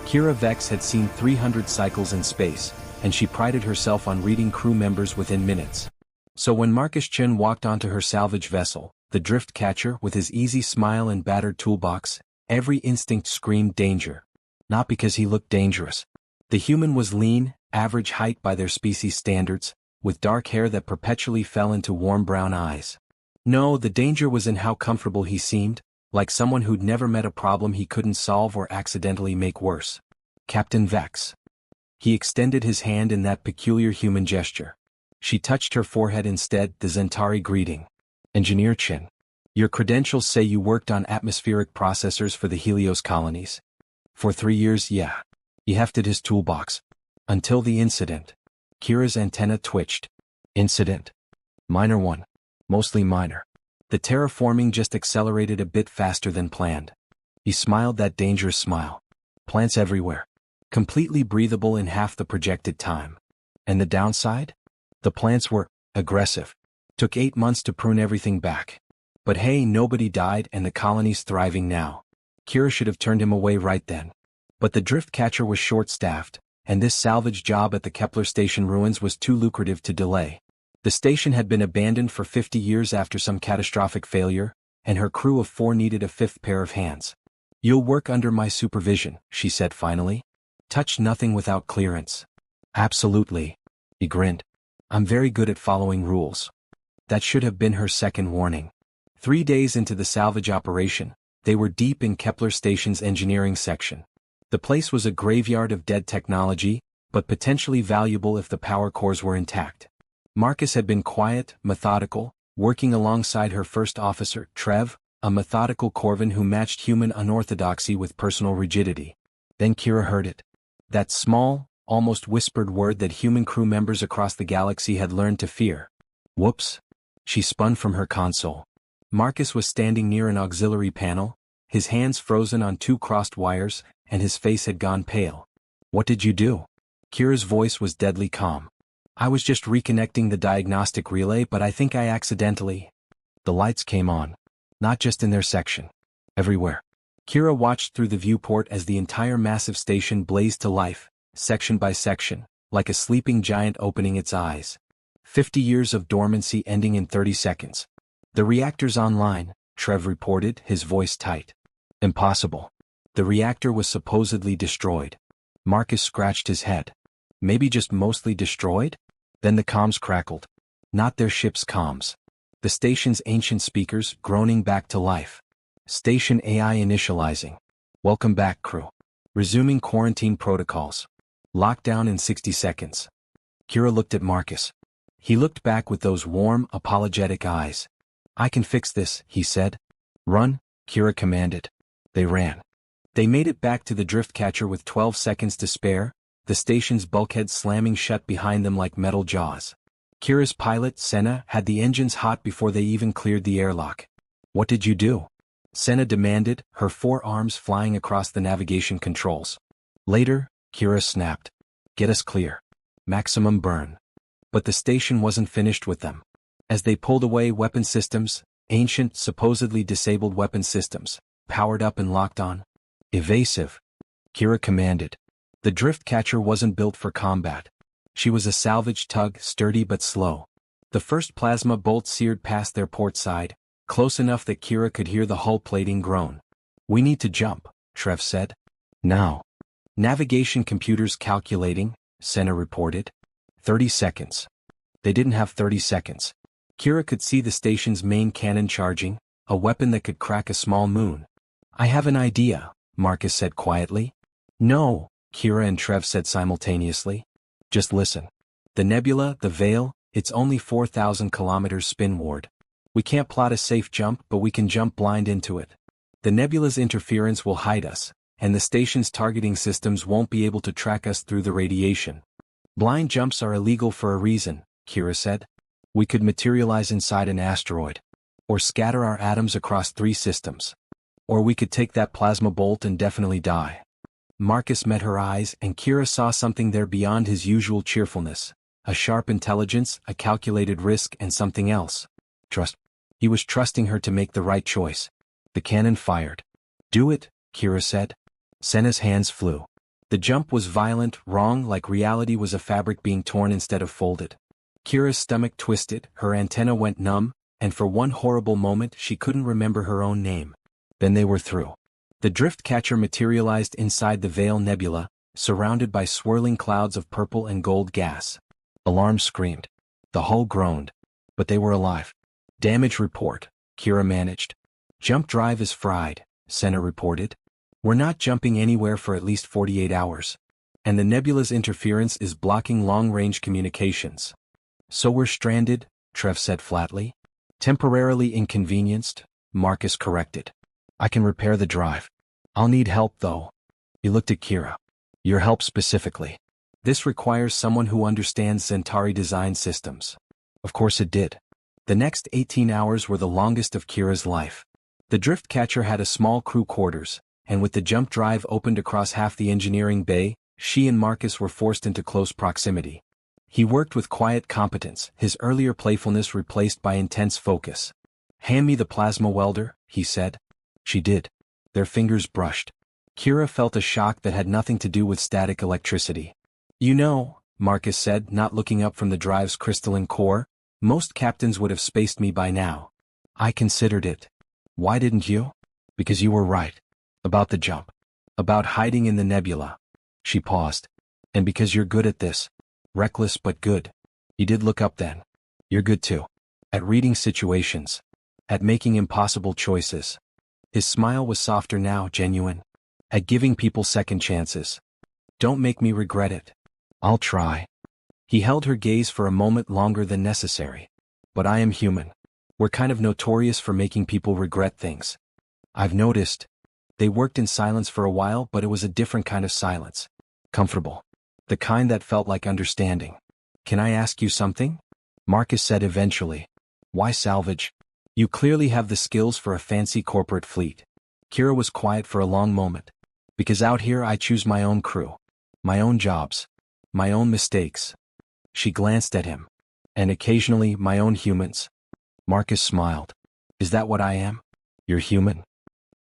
Kira Vex had seen 300 cycles in space, and she prided herself on reading crew members within minutes. So when Marcus Chen walked onto her salvage vessel, the drift catcher with his easy smile and battered toolbox, every instinct screamed danger. Not because he looked dangerous. The human was lean, average height by their species standards, with dark hair that perpetually fell into warm brown eyes. No, the danger was in how comfortable he seemed, like someone who'd never met a problem he couldn't solve or accidentally make worse. Captain Vex. He extended his hand in that peculiar human gesture. She touched her forehead instead, the Zentari greeting. Engineer Chen. Your credentials say you worked on atmospheric processors for the Helios colonies. For 3 years, yeah. He hefted his toolbox. Until the incident. Kira's antenna twitched. Incident. Minor one. Mostly minor. The terraforming just accelerated a bit faster than planned. He smiled that dangerous smile. Plants everywhere. Completely breathable in half the projected time. And the downside? The plants were aggressive. Took 8 months to prune everything back. But hey, nobody died and the colony's thriving now. Kira should have turned him away right then. But the drift catcher was short-staffed, and this salvage job at the Kepler station ruins was too lucrative to delay. The station had been abandoned for 50 years after some catastrophic failure, and her crew of 4 needed a 5th pair of hands. You'll work under my supervision, she said finally. Touch nothing without clearance. Absolutely. He grinned. I'm very good at following rules. That should have been her second warning. 3 days into the salvage operation, they were deep in Kepler Station's engineering section. The place was a graveyard of dead technology, but potentially valuable if the power cores were intact. Marcus had been quiet, methodical, working alongside her first officer, Trev, a methodical Corvin who matched human unorthodoxy with personal rigidity. Then Kira heard it. That small, almost whispered word that human crew members across the galaxy had learned to fear. Whoops. She spun from her console. Marcus was standing near an auxiliary panel, his hands frozen on 2 crossed wires, and his face had gone pale. What did you do? Kira's voice was deadly calm. I was just reconnecting the diagnostic relay, but I think I accidentally... The lights came on. Not just in their section. Everywhere. Kira watched through the viewport as the entire massive station blazed to life, section by section, like a sleeping giant opening its eyes. 50 years of dormancy ending in 30 seconds. The reactor's online, Trev reported, his voice tight. Impossible. The reactor was supposedly destroyed. Marcus scratched his head. Maybe just mostly destroyed? Then the comms crackled. Not their ship's comms. The station's ancient speakers groaning back to life. Station AI initializing. Welcome back, crew. Resuming quarantine protocols. Lockdown in 60 seconds. Kira looked at Marcus. He looked back with those warm, apologetic eyes. I can fix this, he said. Run, Kira commanded. They ran. They made it back to the drift catcher with 12 seconds to spare, the station's bulkhead slamming shut behind them like metal jaws. Kira's pilot, Senna, had the engines hot before they even cleared the airlock. What did you do? Senna demanded, her 4 arms flying across the navigation controls. Later, Kira snapped. Get us clear. Maximum burn. But the station wasn't finished with them. As they pulled away, weapon systems, ancient, supposedly disabled weapon systems, powered up and locked on. Evasive. Kira commanded. The drift catcher wasn't built for combat. She was a salvage tug, sturdy but slow. The first plasma bolt seared past their port side, close enough that Kira could hear the hull plating groan. We need to jump, Trev said. Now. Navigation computers calculating, Senna reported. 30 seconds. They didn't have 30 seconds. Kira could see the station's main cannon charging, a weapon that could crack a small moon. I have an idea, Marcus said quietly. No, Kira and Trev said simultaneously. Just listen. The nebula, the veil, it's only 4,000 kilometers spinward. We can't plot a safe jump, but we can jump blind into it. The nebula's interference will hide us, and the station's targeting systems won't be able to track us through the radiation. Blind jumps are illegal for a reason, Kira said. We could materialize inside an asteroid. Or scatter our atoms across 3 systems. Or we could take that plasma bolt and definitely die. Marcus met her eyes, and Kira saw something there beyond his usual cheerfulness. A sharp intelligence, a calculated risk, and something else. Trust. He was trusting her to make the right choice. The cannon fired. Do it, Kira said. Senna's hands flew. The jump was violent, wrong, like reality was a fabric being torn instead of folded. Kira's stomach twisted, her antenna went numb, and for one horrible moment she couldn't remember her own name. Then they were through. The drift catcher materialized inside the Veil Nebula, surrounded by swirling clouds of purple and gold gas. Alarm screamed. The hull groaned. But they were alive. Damage report, Kira managed. Jump drive is fried, Senna reported. We're not jumping anywhere for at least 48 hours. And the nebula's interference is blocking long-range communications. So we're stranded, Trev said flatly. Temporarily inconvenienced, Marcus corrected. I can repair the drive. I'll need help though. He looked at Kira. Your help specifically. This requires someone who understands Centauri design systems. Of course it did. The next 18 hours were the longest of Kira's life. The drift catcher had a small crew quarters, and with the jump drive opened across half the engineering bay, she and Marcus were forced into close proximity. He worked with quiet competence, his earlier playfulness replaced by intense focus. Hand me the plasma welder, he said. She did. Their fingers brushed. Kira felt a shock that had nothing to do with static electricity. You know, Marcus said, not looking up from the drive's crystalline core, most captains would have spaced me by now. I considered it. Why didn't you? Because you were right. About the jump. About hiding in the nebula. She paused. And because you're good at this. Reckless but good. You did look up then. You're good too. At reading situations. At making impossible choices. His smile was softer now, genuine. At giving people second chances. Don't make me regret it. I'll try. He held her gaze for a moment longer than necessary. But I am human. We're kind of notorious for making people regret things. I've noticed. They worked in silence for a while, but it was a different kind of silence. Comfortable. The kind that felt like understanding. Can I ask you something? Marcus said eventually. Why salvage? You clearly have the skills for a fancy corporate fleet. Kira was quiet for a long moment. Because out here I choose my own crew. My own jobs. My own mistakes. She glanced at him. And occasionally my own humans. Marcus smiled. Is that what I am? You're human.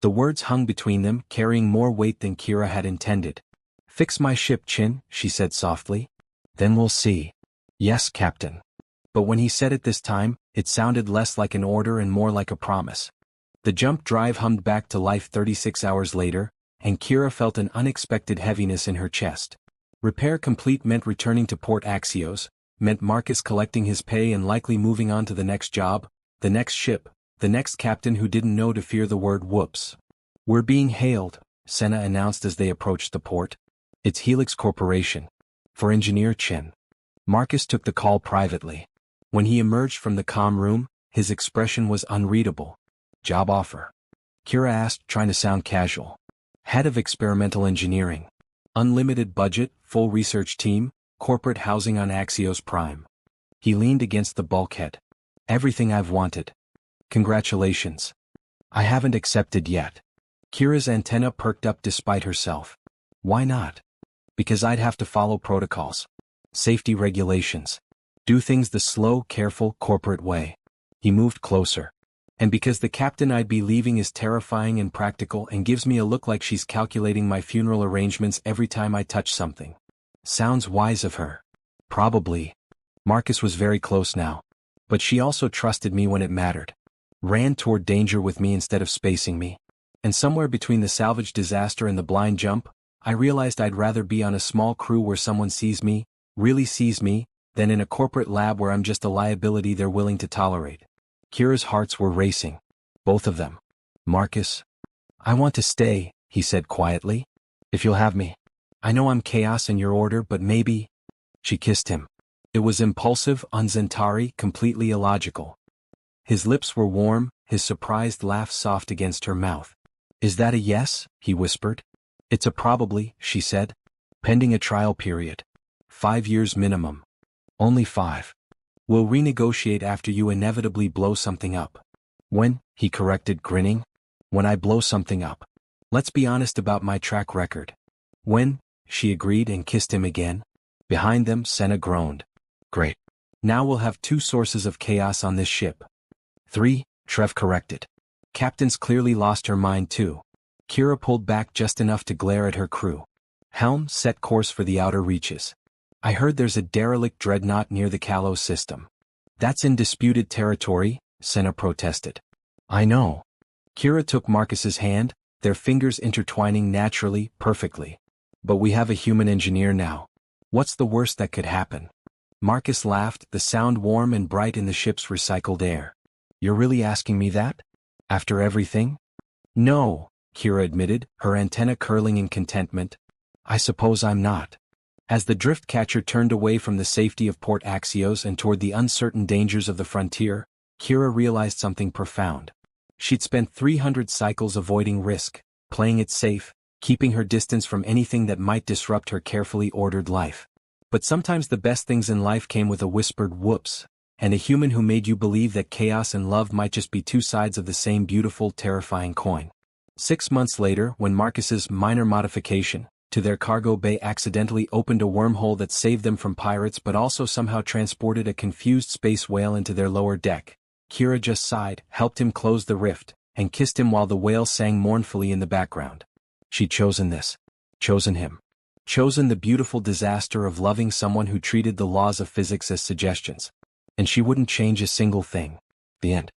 The words hung between them, carrying more weight than Kira had intended. Fix my ship, Chin, she said softly. Then we'll see. Yes, Captain. But when he said it this time, it sounded less like an order and more like a promise. The jump drive hummed back to life 36 hours later, and Kira felt an unexpected heaviness in her chest. Repair complete meant returning to Port Axios, meant Marcus collecting his pay and likely moving on to the next job, the next ship, the next captain who didn't know to fear the word whoops. We're being hailed, Senna announced as they approached the port. It's Helix Corporation. For Engineer Chen. Marcus took the call privately. When he emerged from the comm room, his expression was unreadable. Job offer? Kira asked, trying to sound casual. Head of Experimental Engineering. Unlimited budget, full research team, corporate housing on Axios Prime. He leaned against the bulkhead. Everything I've wanted. Congratulations. I haven't accepted yet. Kira's antenna perked up despite herself. Why not? Because I'd have to follow protocols. Safety regulations. Do things the slow, careful, corporate way. He moved closer. And because the captain I'd be leaving is terrifying and practical and gives me a look like she's calculating my funeral arrangements every time I touch something. Sounds wise of her. Probably. Marcus was very close now. But she also trusted me when it mattered. Ran toward danger with me instead of spacing me. And somewhere between the salvage disaster and the blind jump, I realized I'd rather be on a small crew where someone sees me, really sees me, than in a corporate lab where I'm just a liability they're willing to tolerate. Kira's hearts were racing. Both of them. Marcus. I want to stay, he said quietly. If you'll have me. I know I'm chaos in your order, but maybe. She kissed him. It was impulsive, un-Centauri, completely illogical. His lips were warm, his surprised laugh soft against her mouth. Is that a yes? He whispered. It's a probably, she said. Pending a trial period. 5 years minimum. Only 5. We'll renegotiate after you inevitably blow something up. When? He corrected, grinning. When I blow something up. Let's be honest about my track record. When? She agreed and kissed him again. Behind them, Senna groaned. Great. Now we'll have 2 sources of chaos on this ship. 3, Trev corrected. Captain's clearly lost her mind too. Kira pulled back just enough to glare at her crew. Helm, set course for the outer reaches. I heard there's a derelict dreadnought near the Kalos system. That's in disputed territory, Senna protested. I know. Kira took Marcus's hand, their fingers intertwining naturally, perfectly. But we have a human engineer now. What's the worst that could happen? Marcus laughed, the sound warm and bright in the ship's recycled air. You're really asking me that? After everything? No, Kira admitted, her antenna curling in contentment. I suppose I'm not. As the drift catcher turned away from the safety of Port Axios and toward the uncertain dangers of the frontier, Kira realized something profound. She'd spent 300 cycles avoiding risk, playing it safe, keeping her distance from anything that might disrupt her carefully ordered life. But sometimes the best things in life came with a whispered whoops, and a human who made you believe that chaos and love might just be two sides of the same beautiful, terrifying coin. 6 months later, when Marcus's minor modification to their cargo bay accidentally opened a wormhole that saved them from pirates but also somehow transported a confused space whale into their lower deck, Kira just sighed, helped him close the rift, and kissed him while the whale sang mournfully in the background. She'd chosen this. Chosen him. Chosen the beautiful disaster of loving someone who treated the laws of physics as suggestions. And she wouldn't change a single thing. The end.